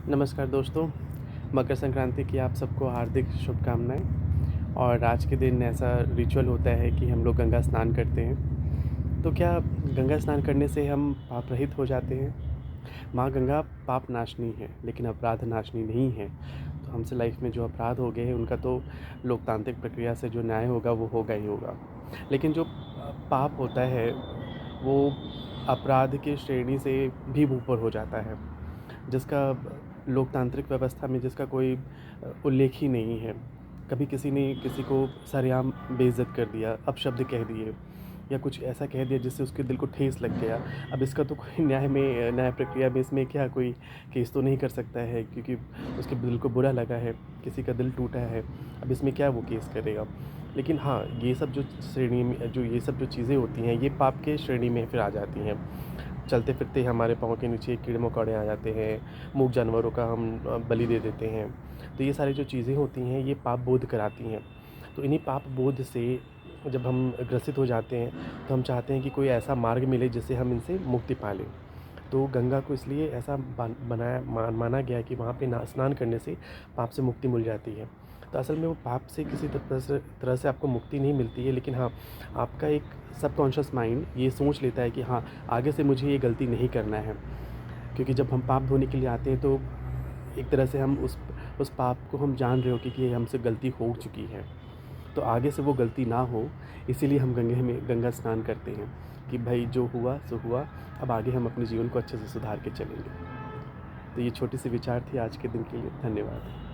नमस्कार दोस्तों, मकर संक्रांति की आप सबको हार्दिक शुभकामनाएँ। और आज के दिन ऐसा रिचुअल होता है कि हम लोग गंगा स्नान करते हैं। तो क्या गंगा स्नान करने से हम पाप रहित हो जाते हैं? माँ गंगा पाप नाशनी है, लेकिन अपराध नाशनी नहीं है। तो हमसे लाइफ में जो अपराध हो गए हैं उनका तो लोकतांत्रिक प्रक्रिया से जो न्याय होगा वो होगा ही होगा। लेकिन जो पाप होता है वो अपराध की श्रेणी से भी ऊपर हो जाता है, जिसका लोकतांत्रिक व्यवस्था में जिसका कोई उल्लेख ही नहीं है। कभी किसी ने किसी को सरेआम बेइज़्ज़त कर दिया, अपशब्द कह दिए या कुछ ऐसा कह दिया जिससे उसके दिल को ठेस लग गया। अब इसका तो कोई न्याय प्रक्रिया में इसमें क्या कोई केस तो नहीं कर सकता है, क्योंकि उसके दिल को बुरा लगा है, किसी का दिल टूटा है। अब इसमें क्या वो केस करेगा? लेकिन हाँ, ये सब जो श्रेणी में जो ये सब जो चीज़ें होती हैं, ये पाप के श्रेणी में फिर आ जाती हैं। चलते फिरते हमारे पाँव के नीचे कीड़े मकोड़े आ जाते हैं, मूक जानवरों का हम बलि दे देते हैं। तो ये सारी जो चीज़ें होती हैं ये पाप बोध कराती हैं। तो इन्हीं पाप बोध से जब हम ग्रसित हो जाते हैं तो हम चाहते हैं कि कोई ऐसा मार्ग मिले जिससे हम इनसे मुक्ति पा लें। तो गंगा को इसलिए ऐसा माना गया है कि वहाँ पे स्नान करने से पाप से मुक्ति मिल जाती है। तो असल में वो पाप से किसी तरह से आपको मुक्ति नहीं मिलती है, लेकिन हाँ, आपका एक सबकॉन्शियस माइंड ये सोच लेता है कि हाँ, आगे से मुझे ये गलती नहीं करना है। क्योंकि जब हम पाप धोने के लिए आते हैं तो एक तरह से हम उस पाप को हम जान रहे हो कि ये हमसे गलती हो चुकी है। तो आगे से वो गलती ना हो, इसीलिए हम गंगा स्नान करते हैं कि भाई जो हुआ सो हुआ, अब आगे हम अपने जीवन को अच्छे से सुधार के चलेंगे। तो ये छोटी सी विचार थी आज के दिन के लिए। धन्यवाद।